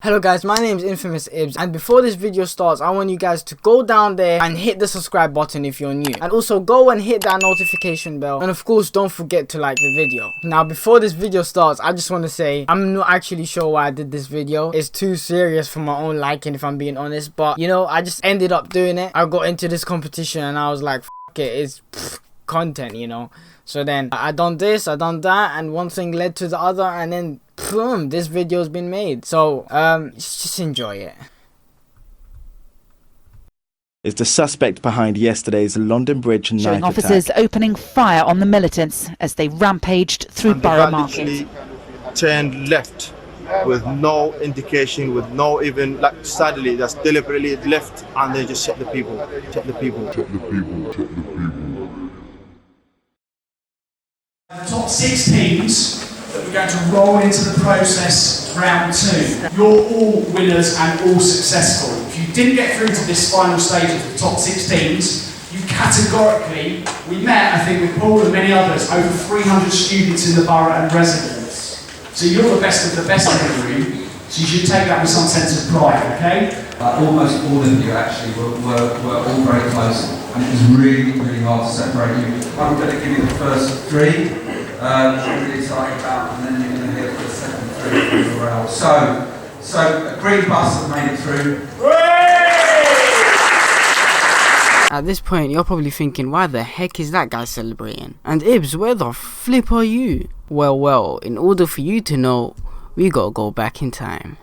Hello guys, my name is Infamous Ibs, and before this video starts, I want you guys to go down there and hit the subscribe button if you're new, and also go and hit that notification bell, and of course don't forget to like the video. Now before this video starts, I just want to say I'm not actually sure why I did this video. It's too serious for my own liking, if I'm being honest, but you know, I just ended up doing it. I got into this competition and I was like, f it, it's content, you know. So then I done this, I done that, and one thing led to the other, and then boom, this video's been made. So just enjoy it. Is the suspect behind yesterday's London Bridge knife showing officers attack. opening fire on the militants as they rampaged through Borough Market. Turned left with no indication, with no even, like, sadly, that's deliberately left, and they just shot the people. The top 6 teams that we're going to roll into the process round 2. You're all winners and all successful. If you didn't get through to this final stage of the top 6 teams, you categorically, we met, I think, with Paul and many others, over 300 students in the borough and residents. So you're the best of the best in the room, so you should take that with some sense of pride, okay? Almost all of you actually were all very close, and it was really hard to separate you. I'm going to give you the first 3, really excited about, and then you're going to hear for the second 3 from the rail. So a green bus has made it through. At this point, you're probably thinking, why the heck is that guy celebrating? And Ibs, where the flip are you? Well, in order for you to know, we gotta go back in time.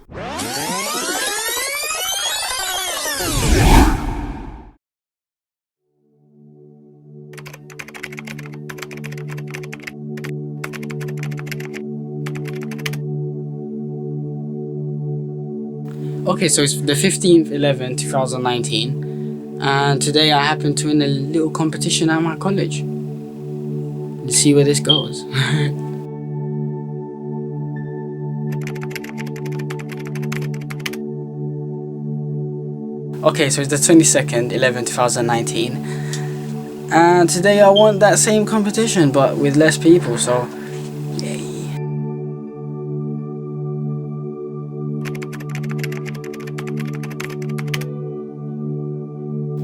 Okay, so it's the 15th 11 2019, and today I happened to win a little competition at my college. Let's see where this goes. Okay, so it's the 22nd 11 2019, and today I won that same competition but with less people, so yay.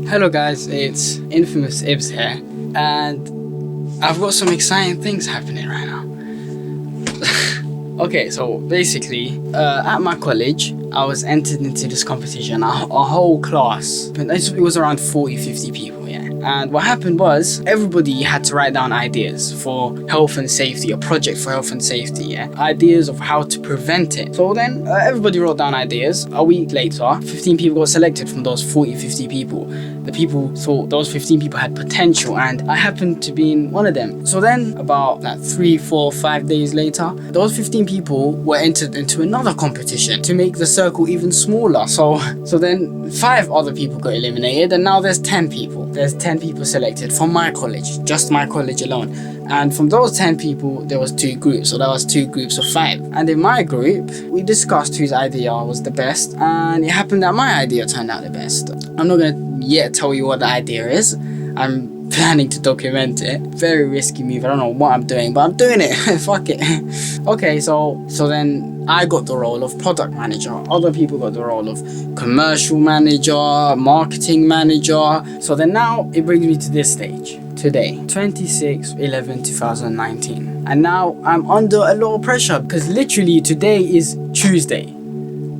Hello guys, it's Infamous Ibs here, and I've got some exciting things happening right now. Okay, so basically, at my college, I was entered into this competition, a whole class. It was around 40-50 people, yeah. And what happened was, everybody had to write down ideas for health and safety, a project for health and safety, yeah. Ideas of how to prevent it. So then, everybody wrote down ideas. A week later, 15 people got selected from those 40-50 people. The people thought those 15 people had potential, and I happened to be in one of them. So then, about 3, 4, 5 days later, those 15 people were entered into another competition to make the circle even smaller. So then 5 other people got eliminated, and now there's 10 people. There's 10 people selected from my college, just my college alone. And from those 10 people, there was 2 groups, so that was 2 groups of 5. And in my group, we discussed whose idea was the best, and it happened that my idea turned out the best. I'm not gonna yet tell you what the idea is. I'm planning to document it. Very risky move. I don't know what I'm doing, but I'm doing it. Fuck it. Okay, so then I got the role of product manager. Other people got the role of commercial manager, marketing manager. So then now it brings me to this stage. Today, 26/11/2019. And now I'm under a lot of pressure because literally today is Tuesday.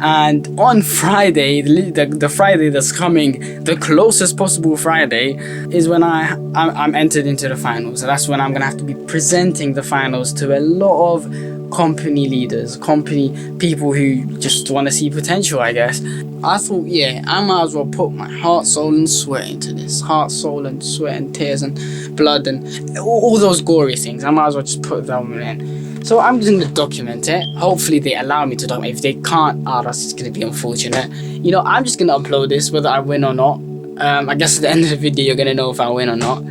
And on Friday, the Friday that's coming, the closest possible Friday, is when I'm entered into the finals. So that's when I'm gonna have to be presenting the finals to a lot of company leaders, company people who just want to see potential, I guess. I thought, yeah, I might as well put my heart, soul and sweat into this. Heart, soul and sweat and tears and blood and all those gory things. I might as well just put them in. So I'm just going to document it. Hopefully they allow me to document. If they can't, that's just going to be unfortunate. You know, I'm just going to upload this whether I win or not. I guess at the end of the video you're going to know if I win or not,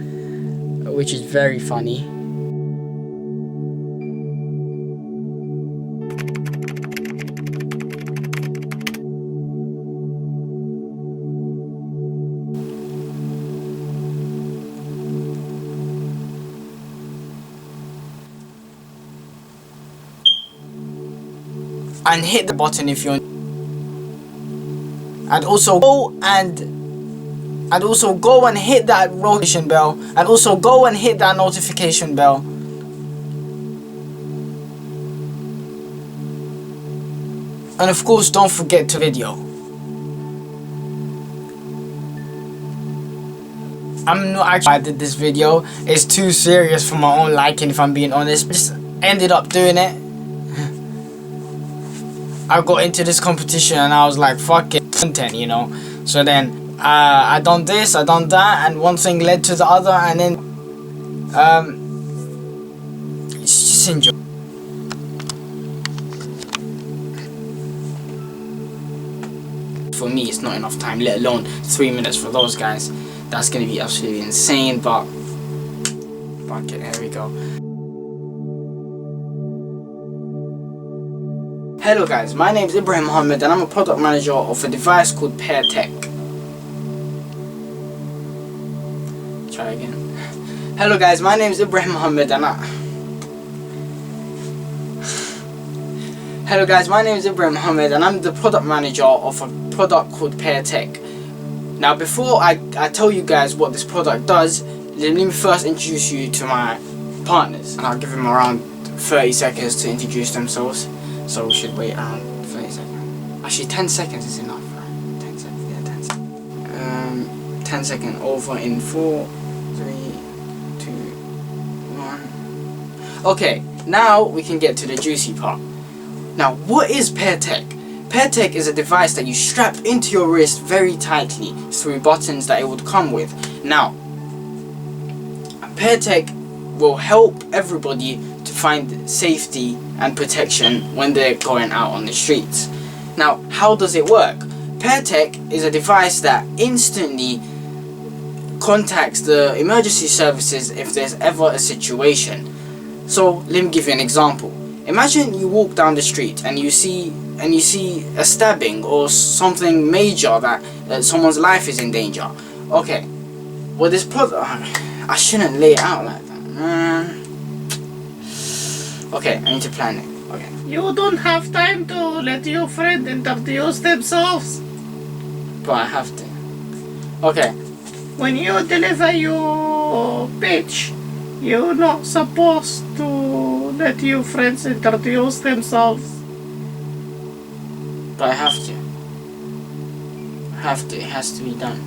which is very funny. And hit the button if you're and also go and hit that notification bell, and also go and hit that notification bell. And of course, don't forget to video. I'm not actually, I did this video. It's too serious for my own liking, if I'm being honest. Just ended up doing it. I got into this competition and I was like, fuck it, content, you know. So then I done this, I done that, and one thing led to the other, and then just enjoy. For me, it's not enough time, let alone 3 minutes for those guys. That's gonna be absolutely insane, but fuck it, here we go. Hello guys, my name is Ibrahim Mohammed and I'm a product manager of a device called PearTech. Try again. Hello guys, my name is Ibrahim Mohammed and Hello guys, my name is Ibrahim Mohammed and I'm the product manager of a product called PearTech. Now before I tell you guys what this product does, let me first introduce you to my partners. And I'll give them around 30 seconds to introduce themselves. So we should wait around 30 seconds. Actually 10 seconds is enough, right? 10 seconds, yeah, 10 seconds. 10 seconds over in 4, 3, 2, 1. Okay, now we can get to the juicy part. Now, what is PearTech? PearTech is a device that you strap into your wrist very tightly through buttons that it would come with. Now, PearTech will help everybody to find safety and protection when they're going out on the streets. Now, how does it work? PearTech is a device that instantly contacts the emergency services if there's ever a situation. So, let me give you an example. Imagine you walk down the street and you see a stabbing or something major that someone's life is in danger. Okay, well this product, I shouldn't lay it out like that. Okay, I need to plan it. Okay. You don't have time to let your friend introduce themselves. But I have to. Okay. When you deliver your pitch, you're not supposed to let your friends introduce themselves. But I have to. It has to be done.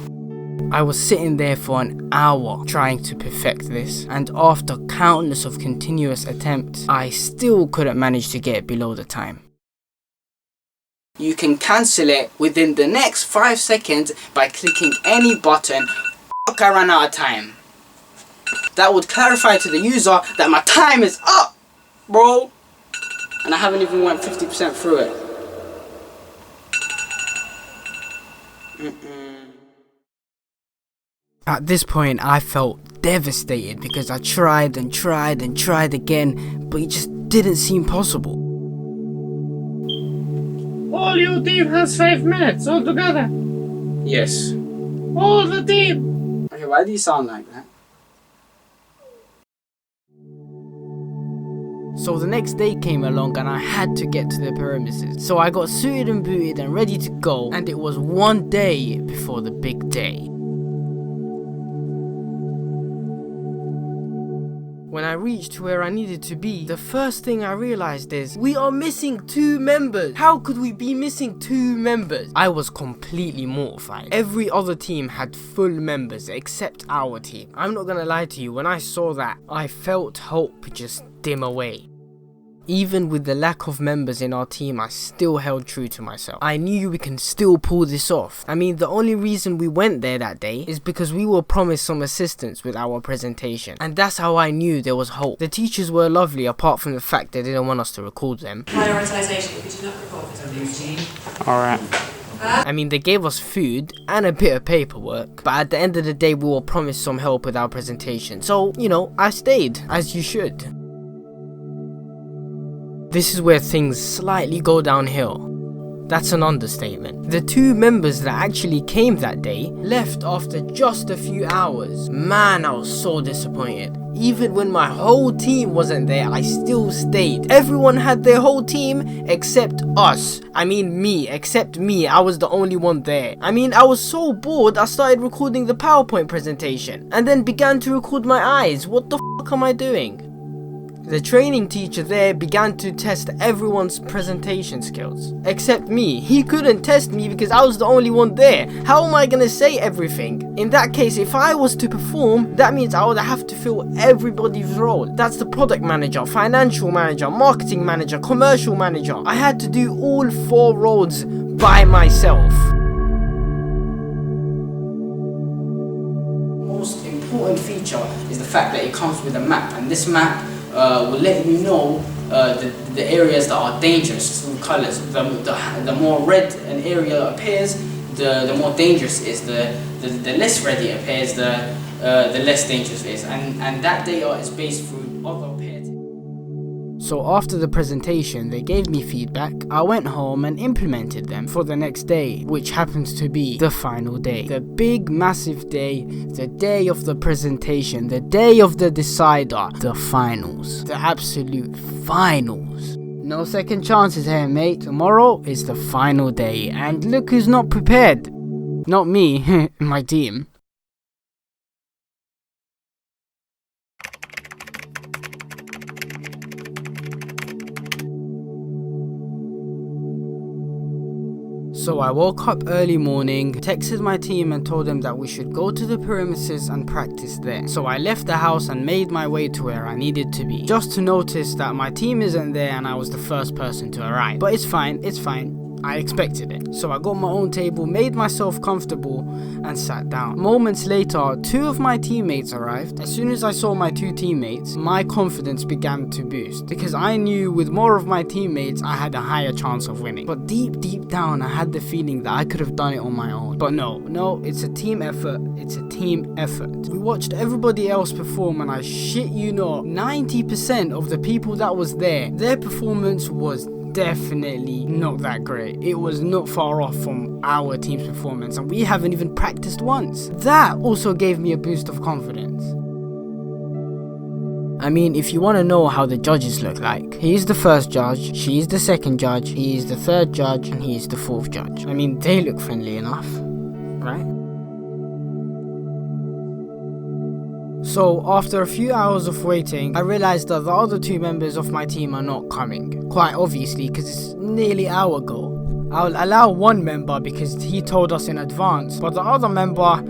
I was sitting there for an hour trying to perfect this, and after countless of continuous attempts, I still couldn't manage to get it below the time. You can cancel it within the next 5 seconds by clicking any button. Fuck, I ran out of time. That would clarify to the user that my time is up, bro. And I haven't even went 50% through it. At this point, I felt devastated because I tried and tried and tried again, but it just didn't seem possible. All your team has 5 minutes altogether. Yes. All the team. Okay, why do you sound like that? So the next day came along and I had to get to the premises. So I got suited and booted and ready to go, and it was one day before the big day. When I reached where I needed to be, the first thing I realized is we are missing 2 members. How could we be missing 2 members? I was completely mortified. Every other team had full members except our team. I'm not gonna lie to you, when I saw that, I felt hope just dim away. Even with the lack of members in our team, I still held true to myself. I knew we can still pull this off. I mean, the only reason we went there that day is because we were promised some assistance with our presentation. And that's how I knew there was hope. The teachers were lovely, apart from the fact they didn't want us to record them. Prioritization, could you not record it? Alright. I mean, they gave us food and a bit of paperwork, but at the end of the day, we were promised some help with our presentation. So, you know, I stayed, as you should. This is where things slightly go downhill. That's an understatement. The 2 members that actually came that day left after just a few hours. Man, I was so disappointed. Even when my whole team wasn't there, I still stayed. Everyone had their whole team except us. I mean me, except me. I was the only one there. I mean, I was so bored, I started recording the PowerPoint presentation and then began to record my eyes. What the f am I doing? The training teacher there began to test everyone's presentation skills, except me. He couldn't test me because I was the only one there. How am I gonna say everything? In that case, if I was to perform, that means I would have to fill everybody's role. That's the product manager, financial manager, marketing manager, commercial manager. I had to do all 4 roles by myself. Most important feature is the fact that it comes with a map, and this map will let you know the areas that are dangerous through colours. The more red an area appears, the more dangerous it is. The less red it appears, the less dangerous it is. And that data is based through other pairs. So after the presentation, they gave me feedback. I went home and implemented them for the next day, which happens to be the final day. The big massive day, the day of the presentation, the day of the decider, the finals, the absolute finals. No second chances here, mate. Tomorrow is the final day, and look who's not prepared. Not me, my team. So I woke up early morning, texted my team and told them that we should go to the perimeters and practice there. So I left the house and made my way to where I needed to be, just to notice that my team isn't there and I was the first person to arrive. But it's fine, it's fine. I expected it. So I got my own table, made myself comfortable and sat down. Moments later, 2 of my teammates arrived. As soon as I saw my 2 teammates, my confidence began to boost because I knew with more of my teammates, I had a higher chance of winning. But deep down, I had the feeling that I could have done it on my own. But no, it's a team effort. It's a team effort. We watched everybody else perform and I shit you not, 90% of the people that was there, their performance was definitely not that great. It was not far off from our team's performance and we haven't even practiced once. That also gave me a boost of confidence. I mean, if you want to know how the judges look like, he is the first judge, she is the second judge, he is the third judge, and he is the 4th judge. I mean, they look friendly enough, right? So after a few hours of waiting, I realized that the other 2 members of my team are not coming. Quite obviously, because it's nearly an hour ago. I'll allow 1 member because he told us in advance, but the other member,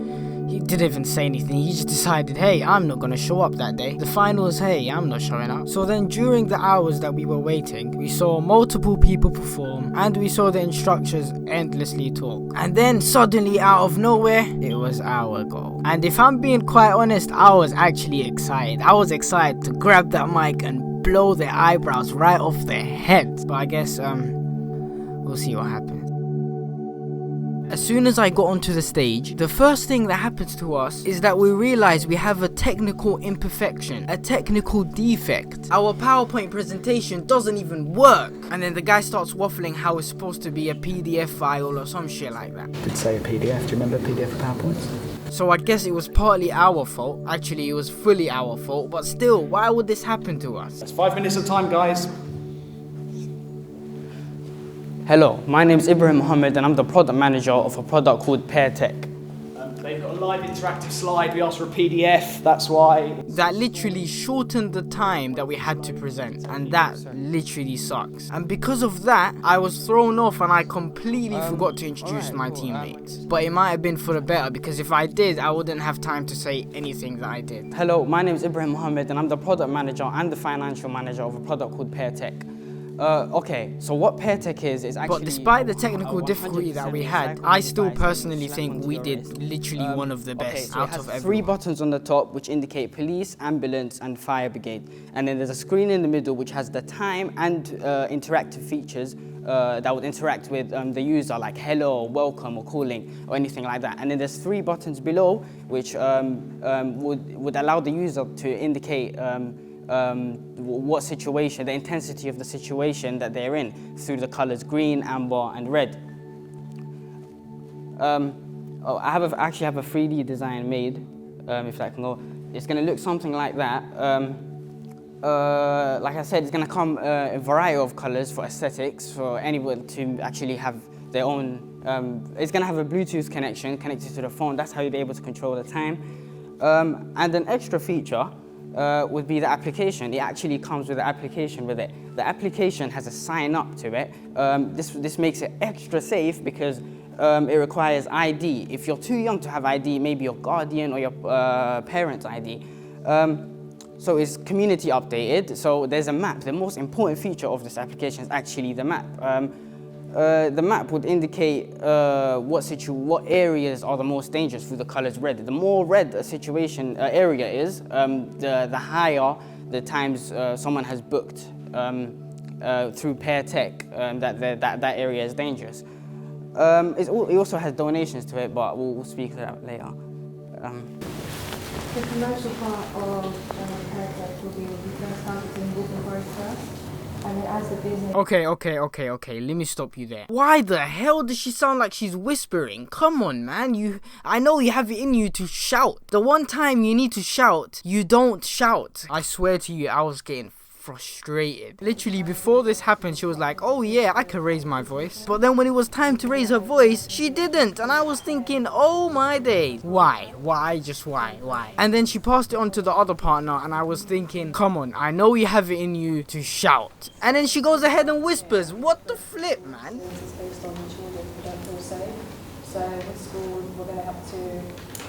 he didn't even say anything. He just decided, hey, I'm not gonna show up that day. The finals, hey, I'm not showing up. So then during the hours that we were waiting, we saw multiple people perform and we saw the instructors endlessly talk. And then suddenly out of nowhere, it was our goal. And if I'm being quite honest, I was actually excited. I was excited to grab that mic and blow their eyebrows right off their heads. But I guess, we'll see what happens. As soon as I got onto the stage, the first thing that happens to us is that we realize we have a technical imperfection, a technical defect. Our PowerPoint presentation doesn't even work. And then the guy starts waffling how it's supposed to be a PDF file or some shit like that. Did say a PDF, do you remember PDF PowerPoints? So I guess it was partly our fault. Actually, it was fully our fault, but still, why would this happen to us? That's 5 minutes of time, guys. Hello, my name is Ibrahim Mohammed and I'm the product manager of a product called PearTech. They've got a live interactive slide. We asked for a PDF, that's why. That literally shortened the time that we had to present, and that literally sucks. And because of that, I was thrown off and I completely forgot to introduce my teammates. But it might have been for the better, because if I did, I wouldn't have time to say anything that I did. Hello, my name is Ibrahim Mohammed and I'm the product manager and the financial manager of a product called PearTech. Okay, so what PearTech is actually... But despite the technical difficulty that we had, I still personally think we did literally one of the best out of everyone. 3 buttons on the top which indicate police, ambulance and fire brigade. And then there's a screen in the middle which has the time and interactive features that would interact with the user, like hello, welcome or calling or anything like that. And then there's 3 buttons below which would allow the user to indicate what situation, the intensity of the situation that they're in through the colors green, amber and red. I actually have a 3D design made, if that can go. It's going to look something like that. Like I said, it's going to come a variety of colors for aesthetics, for anyone to actually have their own. It's going to have a Bluetooth connection connected to the phone. That's how you'll be able to control the time. And an extra feature would be the application. It actually comes with the application with it. The application has a sign up to it. This makes it extra safe because it requires ID. If you're too young to have ID, maybe your guardian or your parent's ID. So it's community updated. So there's a map. The most important feature of this application is actually the map. The map would indicate what areas are the most dangerous through the colors red. The more red a situation area is, the higher the times someone has booked through Pair Tech that area is dangerous. It also has donations to it, but we'll speak to that later. The commercial part of Pair Tech will be first targeting Wolfen Forest first. And then as the business... Okay. Let me stop you there. Why the hell does she sound like she's whispering? Come on, man. I know you have it in you to shout. The one time you need to shout, you don't shout. I swear to you, I was getting frustrated. Literally, before this happened, she was like, oh yeah, I can raise my voice. But then when it was time to raise her voice, she didn't. And I was thinking, oh my days. Why? Just why? And then she passed it on to the other partner, and I was thinking, come on, I know you have it in you to shout. And then she goes ahead and whispers. What the flip, man? This is based on children who don't feel safe. So in school, we're going to have to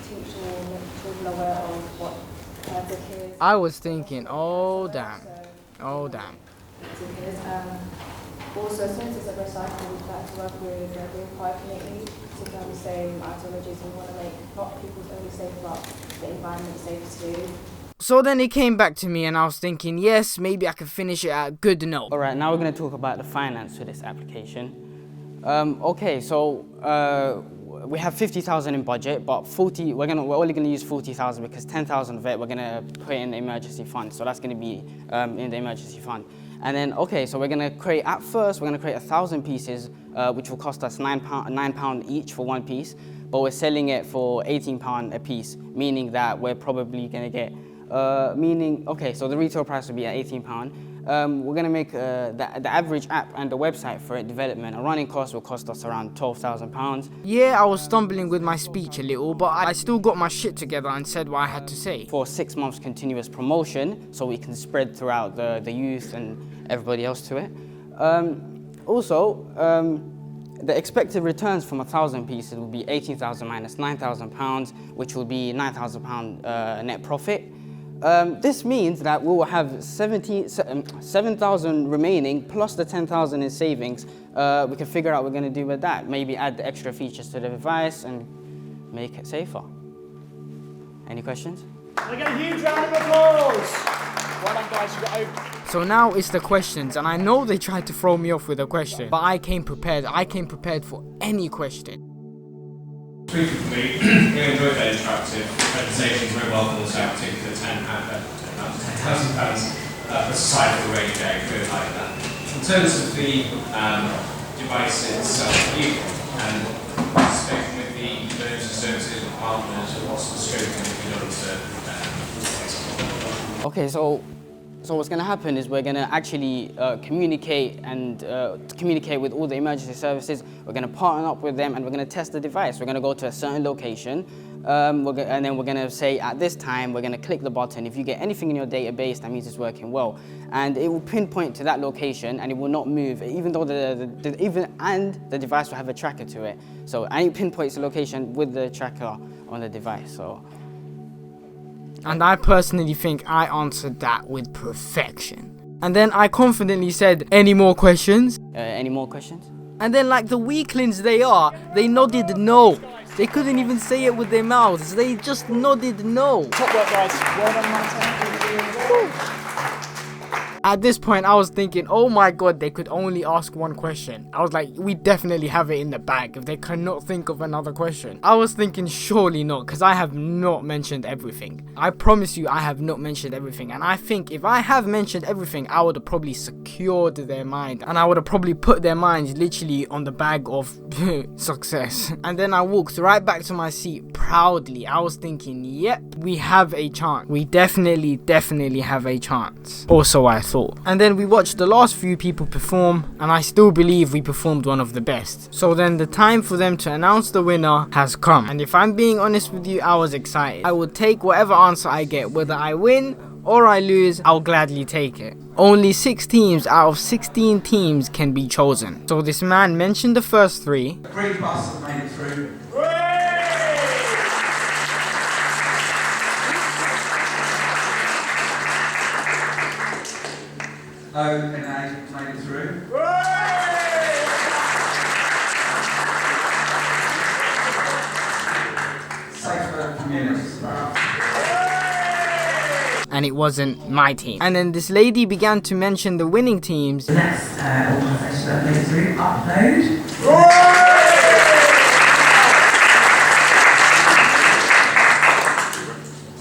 teach all children aware of what the kids... I was thinking, oh damn. Also, since it's a recycle, we'd like to work with the Green Fire Committee to kind of the same ideologies. We want to make not people's only safe, but the environment safe too. So then it came back to me and I was thinking, yes, maybe I can finish it at a good note. All right, now we're going to talk about the finance for this application. Okay, so we have 50,000 in budget, but we're only going to use 40,000 because 10,000 of it we're going to put in the emergency fund. So that's going to be in the emergency fund. And then, okay, so we're going to create 1,000 pieces, which will cost us £9 each for one piece, but we're selling it for £18 a piece, meaning that we're probably going to get, so the retail price will be at £18. We're going to make the average app and the website for it development. A running cost will cost us around £12,000. Yeah, I was stumbling with my speech a little, but I still got my shit together and said what I had to say. For 6 months continuous promotion, so we can spread throughout the youth and everybody else to it. The expected returns from 1,000 pieces will be 18,000 minus £9,000, which will be £9,000 net profit. This means that we will have 7,000 remaining plus the 10,000 in savings. We can figure out what we're going to do with that. Maybe add the extra features to the device and make it safer. Any questions? Can I get a huge round of applause? Well done, guys. You got over. So now it's the questions, and I know they tried to throw me off with a question, but I came prepared. I came prepared for any question. Speaking for me, we enjoyed that interactive presentations. Very welcome also particularly £10,000 aside for the rainy day. Really like that. In terms of the device itself, you and speaking with the emergency services and partners, what's the scope going to be done to? Okay, so what's going to happen is we're going to actually communicate with all the emergency services. We're going to partner up with them and we're going to test the device. We're going to go to a certain location and then we're going to say at this time we're going to click the button. If you get anything in your database, that means it's working well. And it will pinpoint to that location and it will not move, even though the device will have a tracker to it. So and it pinpoints the location with the tracker on the device. And I personally think I answered that with perfection. And then I confidently said, any more questions? Any more questions? And then like the weaklings they are, they nodded no. They couldn't even say it with their mouths. They just nodded no. Top work, guys. Well done, Martin. At this point, I was thinking, oh my god, they could only ask one question. I was like, we definitely have it in the bag if they cannot think of another question. I was thinking, surely not, because I have not mentioned everything. I promise you, I have not mentioned everything. And I think if I have mentioned everything, I would have probably secured their mind. And I would have probably put their minds literally on the bag of success. And then I walked right back to my seat, proudly. I was thinking, yep, we have a chance. We definitely have a chance. Or so I thought. And then we watched the last few people perform, and I still believe we performed one of the best. So then the time for them to announce the winner has come. And if I'm being honest with you, I was excited. I would take whatever answer I get, whether I win or I lose, I'll gladly take it. Only 6 teams out of 16 teams can be chosen. So this man mentioned the first 3. 3 buses have made it through. O and A made it through. Safer communities. And it wasn't my team. And then this lady began to mention the winning teams. The next organisation that made it through, Upload.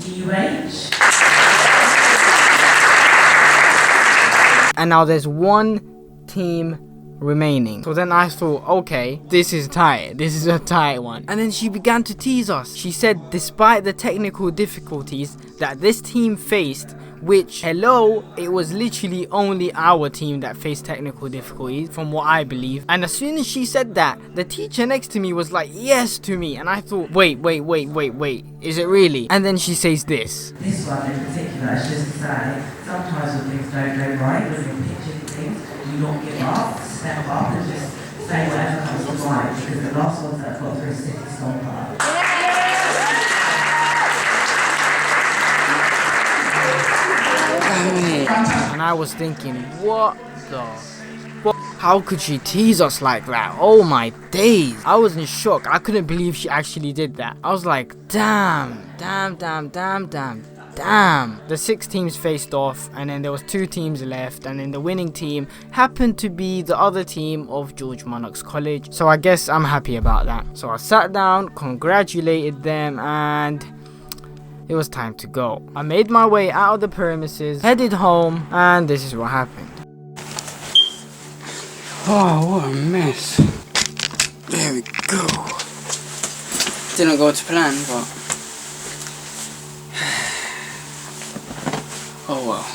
DUH. And now there's 1 team remaining. So then I thought, okay, this is tight. This is a tight one. And then she began to tease us. She said despite the technical difficulties that this team faced, which, hello, it was literally only our team that faced technical difficulties from what I believe. And as soon as she said that, the teacher next to me was like, yes to me. And I thought, wait, is it really? And then she says this. This one in particular is just to say, sometimes when things don't go right, when you're pitching things, do not give up, step up and just say whatever comes to mind, because the last ones that have got through City Stomper. And I was thinking, what the fuck? How could she tease us like that? Oh my days. I was in shock. I couldn't believe she actually did that. I was like, damn. The 6 teams faced off, and then there was 2 teams left, and then the winning team happened to be the other team of George Monarchs College. So I guess I'm happy about that. So I sat down, congratulated them, and it was time to go. I made my way out of the premises, headed home, and this is what happened. Oh, what a mess. There we go. Didn't go to plan, but... oh well.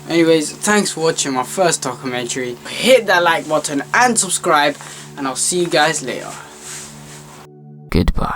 Anyways, thanks for watching my first documentary. Hit that like button and subscribe, and I'll see you guys later. Goodbye.